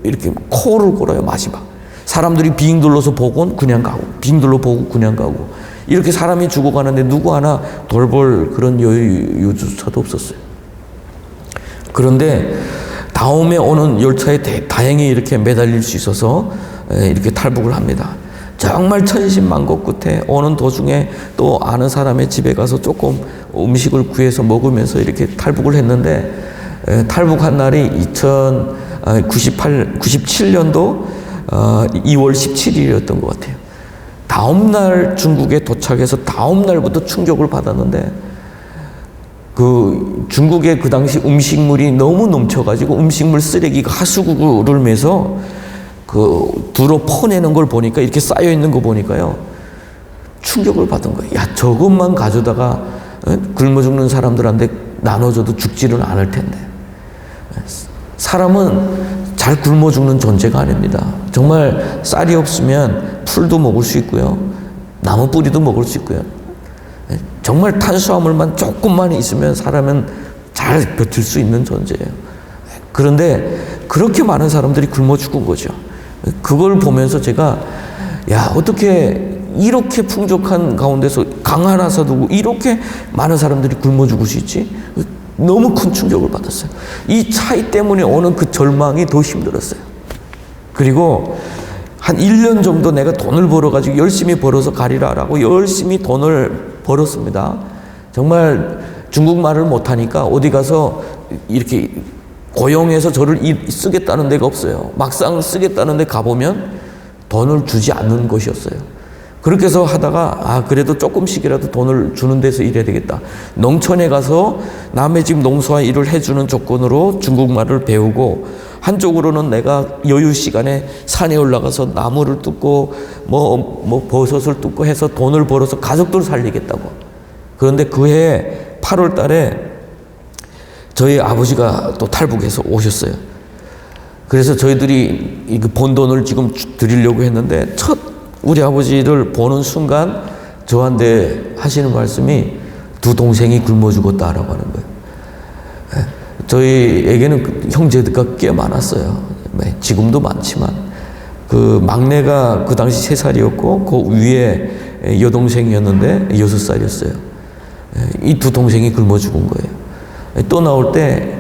이렇게 코를 골아요, 마지막. 사람들이 빙 둘러서 보곤 그냥 가고, 빙 둘러 보고 그냥 가고. 이렇게 사람이 죽어가는데 누구 하나 돌볼 그런 여유조차도 없었어요. 그런데 다음에 오는 열차에 다행히 이렇게 매달릴 수 있어서 이렇게 탈북을 합니다. 정말 천신만고 끝에 오는 도중에 또 아는 사람의 집에 가서 조금 음식을 구해서 먹으면서 이렇게 탈북을 했는데 탈북한 날이 97년도 2월 17일이었던 것 같아요. 다음 날 중국에 도착해서 다음 날부터 충격을 받았는데 그 중국의 그 당시 음식물이 너무 넘쳐가지고 음식물 쓰레기가 하수구를 매서 두로 퍼내는 걸 보니까 이렇게 쌓여 있는 거 보니까요 충격을 받은 거예요. 야, 저것만 가져다가 굶어 죽는 사람들한테 나눠줘도 죽지는 않을 텐데. 사람은 잘 굶어 죽는 존재가 아닙니다. 정말 쌀이 없으면 풀도 먹을 수 있고요. 나무 뿌리도 먹을 수 있고요. 정말 탄수화물만 조금만 있으면 사람은 잘 버틸 수 있는 존재예요. 그런데 그렇게 많은 사람들이 굶어 죽은 거죠. 그걸 보면서 제가 야, 어떻게 이렇게 풍족한 가운데서 강 하나 사두고 이렇게 많은 사람들이 굶어 죽을 수 있지? 너무 큰 충격을 받았어요. 이 차이 때문에 오는 그 절망이 더 힘들었어요. 그리고 한 1년 정도 내가 돈을 벌어가지고 열심히 벌어서 가리라라고 열심히 돈을 벌었습니다. 정말 중국말을 못하니까 어디 가서 이렇게 고용해서 저를 쓰겠다는 데가 없어요. 막상 쓰겠다는 데 가보면 돈을 주지 않는 것이었어요. 그렇게 해서 하다가 그래도 조금씩이라도 돈을 주는 데서 일해야 되겠다. 농촌에 가서 남의 집 농사 일을 해주는 조건으로 중국말을 배우고 한쪽으로는 내가 여유 시간에 산에 올라가서 나무를 뜯고 버섯을 뜯고 해서 돈을 벌어서 가족들 살리겠다고. 그런데 그해 8월 달에 저희 아버지가 또 탈북해서 오셨어요. 그래서 저희들이 번 돈을 지금 드리려고 했는데 우리 아버지를 보는 순간 저한테 하시는 말씀이 두 동생이 굶어 죽었다라고 하는 거예요. 저희에게는 형제가 꽤 많았어요. 지금도 많지만 그 막내가 그 당시 3살이었고 그 위에 여동생이었는데 6살이었어요. 이 두 동생이 굶어 죽은 거예요. 또 나올 때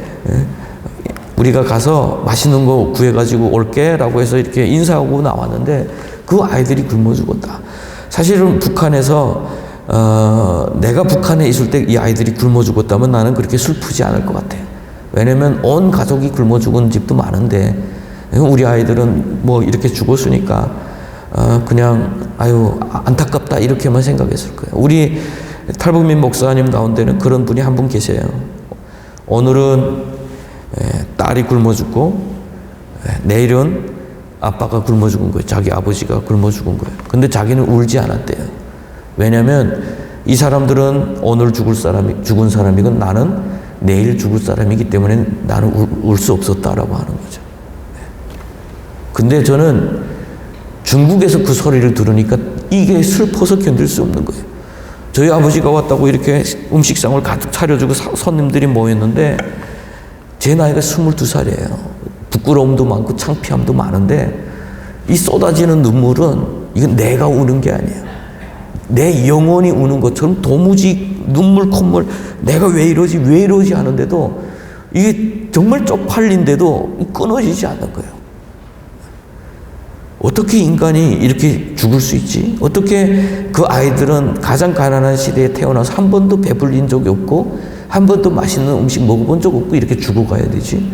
우리가 가서 맛있는 거 구해가지고 올게 라고 해서 이렇게 인사하고 나왔는데 그 아이들이 굶어 죽었다. 사실은 북한에서 내가 북한에 있을 때 이 아이들이 굶어 죽었다면 나는 그렇게 슬프지 않을 것 같아요. 왜냐면 온 가족이 굶어 죽은 집도 많은데 우리 아이들은 이렇게 죽었으니까 그냥 안타깝다 이렇게만 생각했을 거예요. 우리 탈북민 목사님 가운데는 그런 분이 한 분 계세요. 오늘은 딸이 굶어 죽고 내일은 아빠가 굶어 죽은 거예요. 자기 아버지가 굶어 죽은 거예요. 근데 자기는 울지 않았대요. 왜냐하면 이 사람들은 오늘 죽은 사람이건 나는 내일 죽을 사람이기 때문에 나는 울 수 없었다라고 하는 거죠. 근데 저는 중국에서 그 소리를 들으니까 이게 슬퍼서 견딜 수 없는 거예요. 저희 아버지가 왔다고 이렇게 음식상을 가득 차려주고 손님들이 모였는데 제 나이가 22살이에요. 부끄러움도 많고 창피함도 많은데 이 쏟아지는 눈물은 이건 내가 우는 게 아니에요. 내 영혼이 우는 것처럼 도무지 눈물 콧물 내가 왜 이러지 하는데도 이게 정말 쪽팔린데도 끊어지지 않는 거예요. 어떻게 인간이 이렇게 죽을 수 있지? 어떻게 그 아이들은 가장 가난한 시대에 태어나서 한 번도 배불린 적이 없고 한 번도 맛있는 음식 먹어본 적 없고 이렇게 죽어가야 되지?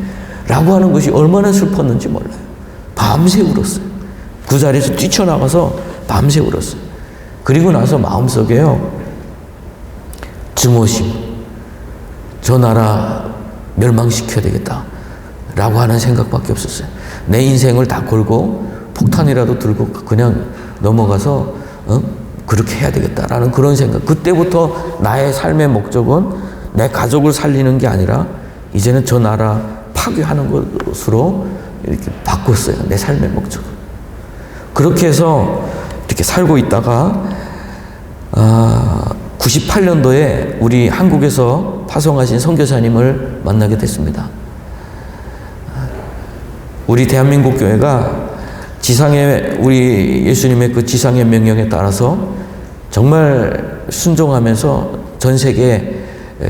라고 하는 것이 얼마나 슬펐는지 몰라요. 밤새 울었어요. 그 자리에서 뛰쳐나가서 밤새 울었어요. 그리고 나서 마음속에요, 증오심, 저 나라 멸망시켜야 되겠다 라고 하는 생각밖에 없었어요. 내 인생을 다 걸고 폭탄이라도 들고 그냥 넘어가서 그렇게 해야 되겠다라는 그런 생각. 그때부터 나의 삶의 목적은 내 가족을 살리는 게 아니라 이제는 저 나라 파괴하는 것으로 이렇게 바꿨어요. 내 삶의 목적을. 그렇게 해서 이렇게 살고 있다가 98년도에 우리 한국에서 파송하신 선교사님을 만나게 됐습니다. 우리 대한민국 교회가 지상의 우리 예수님의 그 지상의 명령에 따라서 정말 순종하면서 전 세계에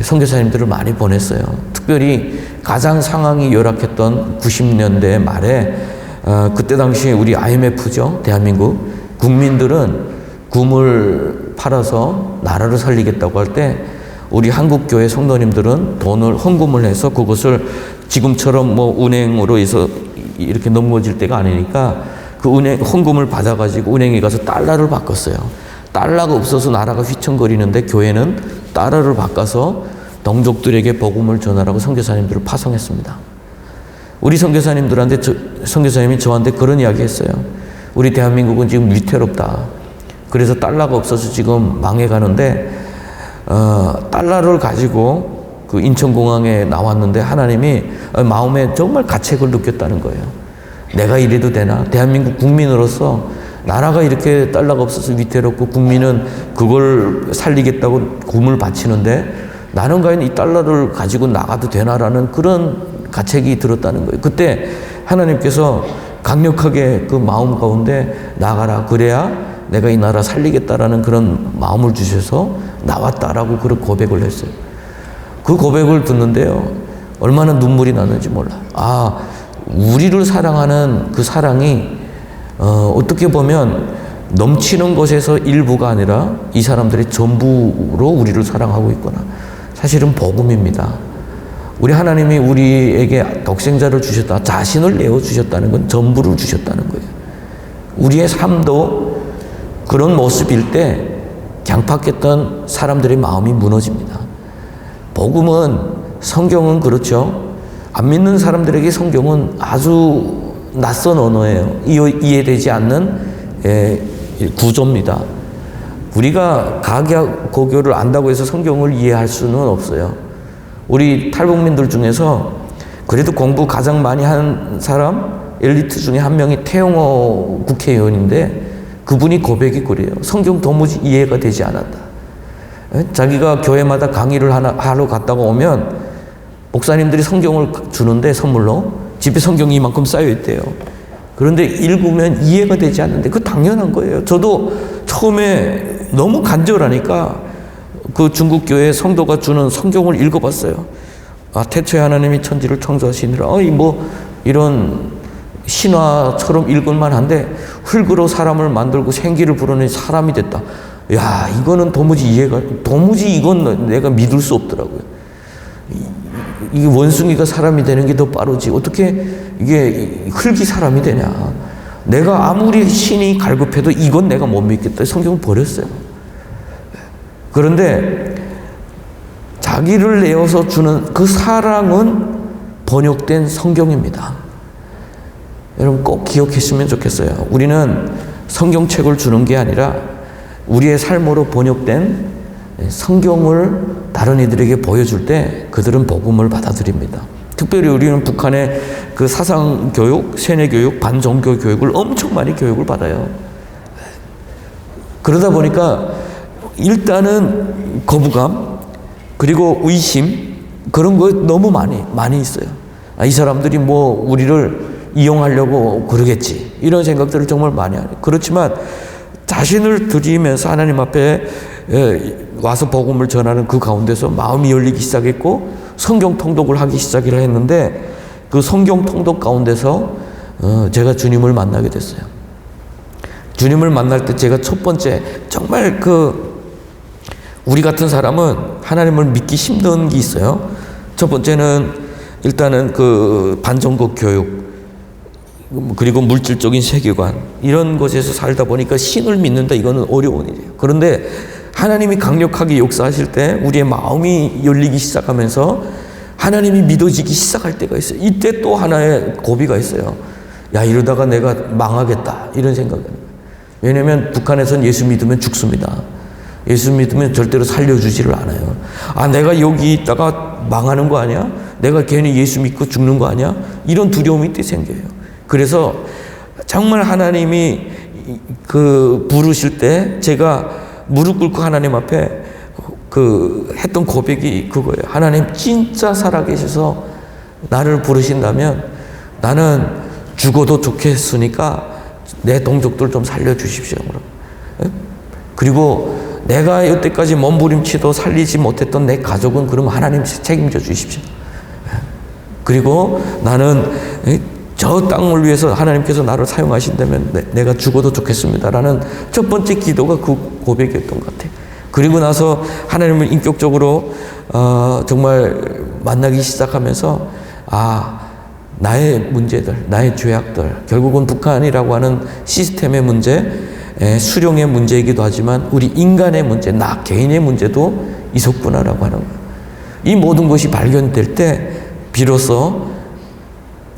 선교사님들을 많이 보냈어요. 특별히 가장 상황이 열악했던 90년대 말에 그때 당시에 우리 IMF죠. 대한민국 국민들은 굼을 팔아서 나라를 살리겠다고 할 때 우리 한국교회 성도님들은 돈을 헌금을 해서 그것을 지금처럼 뭐 은행으로 해서 이렇게 넘어질 때가 아니니까 그 은행 헌금을 받아가지고 은행에 가서 달러를 바꿨어요. 달러가 없어서 나라가 휘청거리는데 교회는 달러를 바꿔서 동족들에게 복음을 전하라고 선교사님들을 파송했습니다. 우리 선교사님들한테 선교사님이 저한테 그런 이야기 했어요. 우리 대한민국은 지금 위태롭다. 그래서 달러가 없어서 지금 망해가는데 달러를 가지고 그 인천공항에 나왔는데 하나님이 마음에 정말 가책을 느꼈다는 거예요. 내가 이래도 되나? 대한민국 국민으로서 나라가 이렇게 달러가 없어서 위태롭고 국민은 그걸 살리겠다고 굼을 바치는데 나는 과연 이 달러를 가지고 나가도 되나라는 그런 가책이 들었다는 거예요. 그때 하나님께서 강력하게 그 마음 가운데 나가라. 그래야 내가 이 나라 살리겠다라는 그런 마음을 주셔서 나왔다라고 그런 고백을 했어요. 그 고백을 듣는데요, 얼마나 눈물이 나는지 몰라요. 우리를 사랑하는 그 사랑이 어떻게 보면 넘치는 것에서 일부가 아니라 이 사람들의 전부로 우리를 사랑하고 있구나. 사실은 복음입니다. 우리 하나님이 우리에게 독생자를 주셨다, 자신을 내어주셨다는 건 전부를 주셨다는 거예요. 우리의 삶도 그런 모습일 때 강팍했던 사람들의 마음이 무너집니다. 복음은, 성경은 그렇죠. 안 믿는 사람들에게 성경은 아주 낯선 언어예요. 이해되지 않는 구조입니다. 우리가 가계고교를 안다고 해서 성경을 이해할 수는 없어요. 우리 탈북민들 중에서 그래도 공부 가장 많이 한 사람, 엘리트 중에 한 명이 태영호 국회의원인데 그분이 고백이 그래요. 성경 도무지 이해가 되지 않았다. 자기가 교회마다 강의를 하러 갔다가 오면 목사님들이 성경을 주는데 선물로 집에 성경이 이만큼 쌓여있대요. 그런데 읽으면 이해가 되지 않는데 그 당연한 거예요. 저도 처음에 너무 간절하니까 그 중국 교회 성도가 주는 성경을 읽어봤어요. 태초에 하나님이 천지를 창조하시니라. 이런 신화처럼 읽을만 한데 흙으로 사람을 만들고 생기를 불어내 사람이 됐다. 야, 이거는 도무지 이건 내가 믿을 수 없더라고요. 이게 원숭이가 사람이 되는 게 더 빠르지. 어떻게 이게 흙이 사람이 되냐. 내가 아무리 신이 갈급해도 이건 내가 못 믿겠다. 성경을 버렸어요. 그런데 자기를 내어서 주는 그 사랑은 번역된 성경입니다. 여러분 꼭 기억했으면 좋겠어요. 우리는 성경책을 주는 게 아니라 우리의 삶으로 번역된 성경을 다른 이들에게 보여줄 때 그들은 복음을 받아들입니다. 특별히 우리는 북한의 그 사상교육, 세뇌교육, 반종교 교육을 엄청 많이 교육을 받아요. 그러다 보니까 일단은 거부감, 그리고 의심, 그런 거 너무 많이 있어요. 이 사람들이 우리를 이용하려고 그러겠지. 이런 생각들을 정말 많이 하요. 그렇지만 자신을 드리면서 하나님 앞에 와서 복음을 전하는 그 가운데서 마음이 열리기 시작했고 성경 통독을 하기 시작을 했는데 그 성경 통독 가운데서 제가 주님을 만나게 됐어요. 주님을 만날 때 제가 첫 번째 정말 우리 같은 사람은 하나님을 믿기 힘든 게 있어요. 첫 번째는 일단은 반정복 교육, 그리고 물질적인 세계관, 이런 곳에서 살다 보니까 신을 믿는다, 이거는 어려운 일이에요. 그런데 하나님이 강력하게 역사하실 때 우리의 마음이 열리기 시작하면서 하나님이 믿어지기 시작할 때가 있어요. 이때 또 하나의 고비가 있어요. 야, 이러다가 내가 망하겠다, 이런 생각입니다. 왜냐하면 북한에서는 예수 믿으면 죽습니다. 예수 믿으면 절대로 살려주지를 않아요. 아, 내가 여기 있다가 망하는 거 아니야? 내가 괜히 예수 믿고 죽는 거 아니야? 이런 두려움이 또 생겨요. 그래서 정말 하나님이 부르실 때 제가 무릎 꿇고 하나님 앞에 했던 고백이 그거예요. 하나님 진짜 살아계셔서 나를 부르신다면 나는 죽어도 좋겠으니까 내 동족들 좀 살려주십시오. 그리고 내가 여태까지 몸부림치도 살리지 못했던 내 가족은 그럼 하나님 책임져 주십시오. 그리고 나는 저 땅을 위해서 하나님께서 나를 사용하신다면 내가 죽어도 좋겠습니다라는 첫 번째 기도가 그 고백이었던 것 같아요. 그리고 나서 하나님을 인격적으로 정말 만나기 시작하면서 나의 문제들, 나의 죄악들, 결국은 북한이라고 하는 시스템의 문제, 수령의 문제이기도 하지만 우리 인간의 문제, 나 개인의 문제도 있었구나라고 하는 거예요. 이 모든 것이 발견될 때 비로소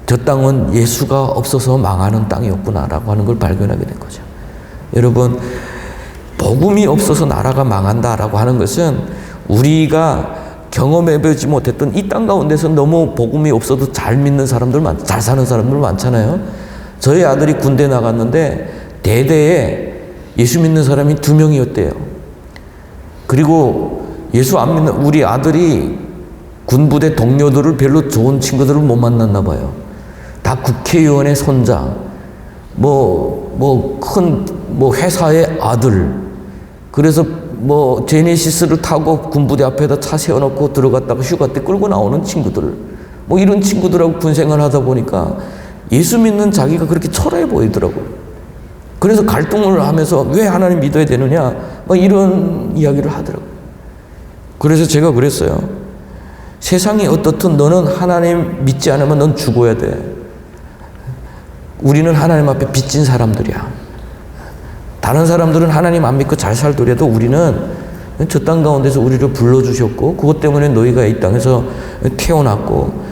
저 땅은 예수가 없어서 망하는 땅이었구나라고 하는 걸 발견하게 된 거죠. 여러분, 복음이 없어서 나라가 망한다라고 하는 것은 우리가 경험해보지 못했던 이 땅 가운데서 너무 복음이 없어도 잘 믿는 사람들, 잘 사는 사람들 많잖아요. 저희 아들이 군대 나갔는데 대대에 예수 믿는 사람이 2명이었대요. 그리고 예수 안 믿는 우리 아들이 군부대 동료들을 별로 좋은 친구들을 못 만났나 봐요. 다 국회의원의 손자, 큰 회사의 아들. 그래서 제네시스를 타고 군부대 앞에다 차 세워놓고 들어갔다가 휴가 때 끌고 나오는 친구들. 이런 친구들하고 군생활 하다 보니까 예수 믿는 자기가 그렇게 초라해 보이더라고요. 그래서 갈등을 하면서 왜 하나님 믿어야 되느냐, 이런 이야기를 하더라고요. 그래서 제가 그랬어요. 세상이 어떻든 너는 하나님 믿지 않으면 넌 죽어야 돼. 우리는 하나님 앞에 빚진 사람들이야. 다른 사람들은 하나님 안 믿고 잘 살더라도 우리는 저 땅 가운데서 우리를 불러주셨고 그것 때문에 너희가 이 땅에서 태어났고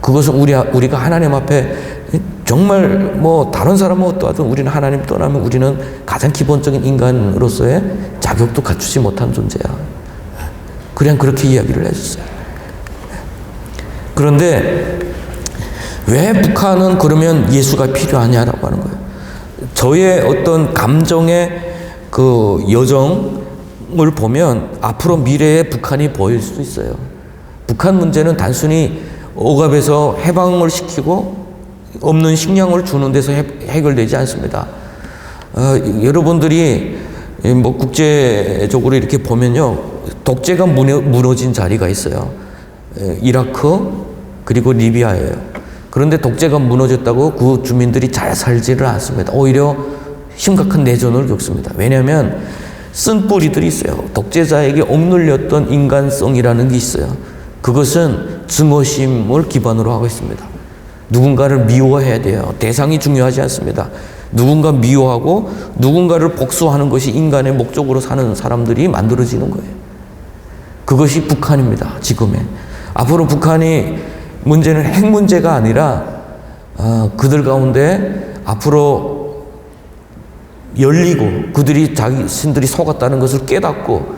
그것은 우리가 하나님 앞에 정말 다른 사람은 어떠하든 우리는 하나님 떠나면 우리는 가장 기본적인 인간으로서의 자격도 갖추지 못한 존재야. 그냥 그렇게 이야기를 해줬어요. 그런데 왜 북한은 그러면 예수가 필요하냐라고 하는 거예요. 저의 어떤 감정의 여정을 보면 앞으로 미래의 북한이 보일 수도 있어요. 북한 문제는 단순히 억압에서 해방을 시키고 없는 식량을 주는 데서 해결되지 않습니다. 여러분들이 국제적으로 이렇게 보면요, 독재가 무너진 자리가 있어요. 이라크 그리고 리비아예요. 그런데 독재가 무너졌다고 그 주민들이 잘 살지를 않습니다. 오히려 심각한 내전을 겪습니다. 왜냐하면 쓴 뿌리들이 있어요. 독재자에게 억눌렸던 인간성이라는 게 있어요. 그것은 증오심을 기반으로 하고 있습니다. 누군가를 미워해야 돼요. 대상이 중요하지 않습니다. 누군가 미워하고 누군가를 복수하는 것이 인간의 목적으로 사는 사람들이 만들어지는 거예요. 그것이 북한입니다. 지금의. 앞으로 북한이 문제는 핵 문제가 아니라 그들 가운데 앞으로 열리고 그들이 자신들이 속았다는 것을 깨닫고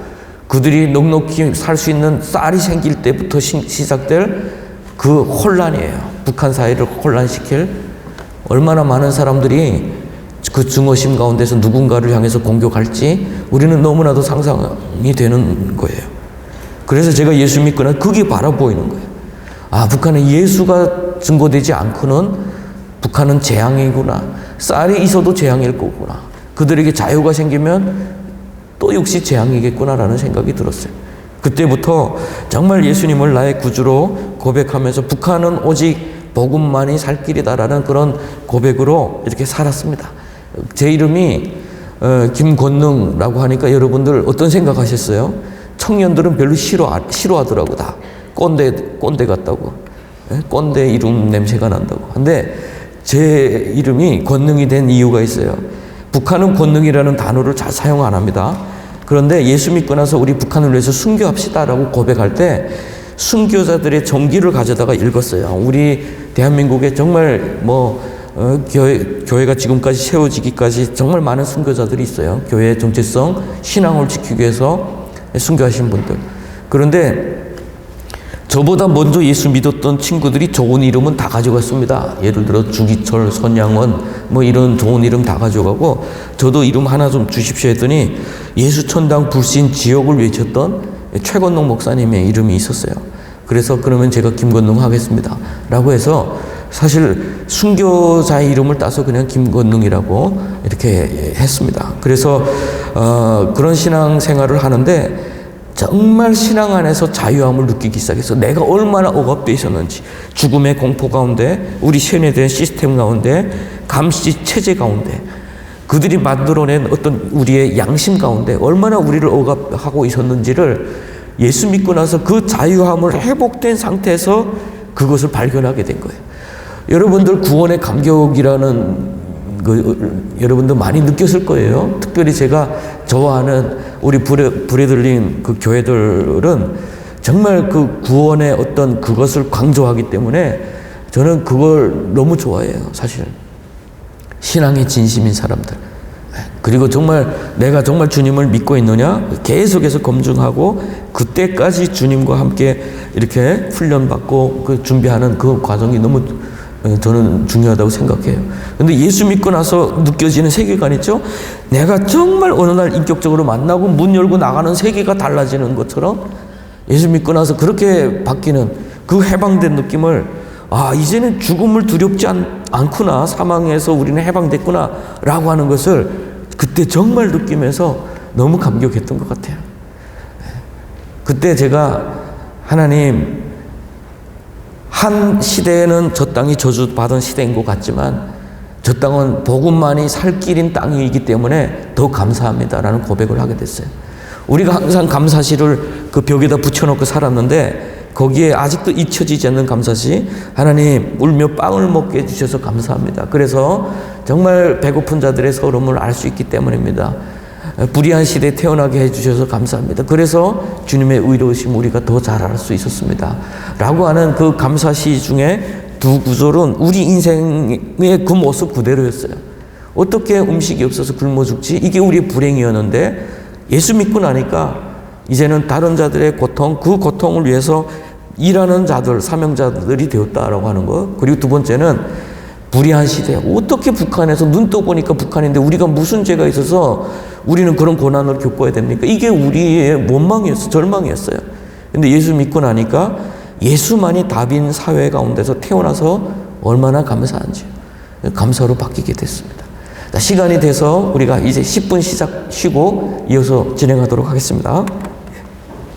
그들이 넉넉히 살 수 있는 쌀이 생길 때부터 시작될 그 혼란이에요. 북한 사회를 혼란시킬 얼마나 많은 사람들이 그 증오심 가운데서 누군가를 향해서 공격할지 우리는 너무나도 상상이 되는 거예요. 그래서 제가 예수 믿고 난 그게 바라보이는 거예요. 북한에 예수가 증거되지 않고는 북한은 재앙이구나. 쌀이 있어도 재앙일 거구나. 그들에게 자유가 생기면 또 역시 재앙이겠구나라는 생각이 들었어요. 그때부터 정말 예수님을 나의 구주로 고백하면서 북한은 오직 복음만이 살 길이다라는 그런 고백으로 이렇게 살았습니다. 제 이름이 김권능라고 하니까 여러분들 어떤 생각하셨어요? 청년들은 별로 싫어하더라고. 다 꼰대 같다고. 꼰대 이름 냄새가 난다고. 근데 제 이름이 권능이 된 이유가 있어요. 북한은 권능이라는 단어를 잘 사용 안 합니다. 그런데 예수 믿고 나서 우리 북한을 위해서 순교합시다라고 고백할 때 순교자들의 정기를 가져다가 읽었어요. 우리 대한민국에 정말 교회가 지금까지 세워지기까지 정말 많은 순교자들이 있어요. 교회의 정체성, 신앙을 지키기 위해서 순교하신 분들. 그런데 저보다 먼저 예수 믿었던 친구들이 좋은 이름은 다 가져갔습니다. 예를 들어 주기철, 선양원 이런 좋은 이름 다 가져가고 저도 이름 하나 좀 주십시오 했더니 예수천당 불신 지역을 외쳤던 최건농 목사님의 이름이 있었어요. 그래서 그러면 제가 김건능 하겠습니다 라고 해서 사실 순교자의 이름을 따서 그냥 김건능이라고 이렇게 했습니다. 그래서 그런 신앙생활을 하는데 정말 신앙 안에서 자유함을 느끼기 시작해서 내가 얼마나 억압되어 있었는지, 죽음의 공포 가운데, 우리 세뇌된 시스템 가운데, 감시 체제 가운데, 그들이 만들어낸 어떤 우리의 양심 가운데 얼마나 우리를 억압하고 있었는지를 예수 믿고 나서 그 자유함을 회복된 상태에서 그것을 발견하게 된 거예요. 여러분들 구원의 감격이라는 여러분들 많이 느꼈을 거예요. 특별히 제가 좋아하는 우리 브레들린 그 교회들은 정말 그 구원의 어떤 그것을 강조하기 때문에 저는 그걸 너무 좋아해요. 사실 신앙의 진심인 사람들, 그리고 정말 내가 정말 주님을 믿고 있느냐 계속해서 검증하고 그때까지 주님과 함께 이렇게 훈련받고 그 준비하는 그 과정이 너무 저는 중요하다고 생각해요. 근데 예수 믿고 나서 느껴지는 세계관 있죠? 내가 정말 어느 날 인격적으로 만나고 문 열고 나가는 세계가 달라지는 것처럼 예수 믿고 나서 그렇게 바뀌는 그 해방된 느낌을 이제는 죽음을 두렵지 않구나, 사망에서 우리는 해방됐구나 라고 하는 것을 그때 정말 느끼면서 너무 감격했던 것 같아요. 그때 제가 하나님, 한 시대에는 저 땅이 저주받은 시대인 것 같지만 저 땅은 복음만이 살 길인 땅이기 때문에 더 감사합니다라는 고백을 하게 됐어요. 우리가 항상 감사시를 그 벽에다 붙여놓고 살았는데 거기에 아직도 잊혀지지 않는 감사시, 하나님 울며 빵을 먹게 해주셔서 감사합니다. 그래서 정말 배고픈 자들의 서름을 알 수 있기 때문입니다. 불의한 시대에 태어나게 해주셔서 감사합니다. 그래서 주님의 의로우심 우리가 더 잘 알 수 있었습니다 라고 하는 그 감사시 중에 두 구절은 우리 인생의 그 모습 그대로였어요. 어떻게 음식이 없어서 굶어 죽지? 이게 우리의 불행이었는데 예수 믿고 나니까 이제는 다른 자들의 고통, 그 고통을 위해서 일하는 자들, 사명자들이 되었다라고 하는 것. 그리고 두 번째는 불의한 시대. 어떻게 북한에서 눈 떠보니까 북한인데 우리가 무슨 죄가 있어서 우리는 그런 고난을 겪어야 됩니까? 이게 우리의 원망이었어요. 절망이었어요. 근데 예수 믿고 나니까 예수만이 답인 사회 가운데서 태어나서 얼마나 감사한지 감사로 바뀌게 됐습니다. 시간이 돼서 우리가 이제 10분 쉬고 이어서 진행하도록 하겠습니다.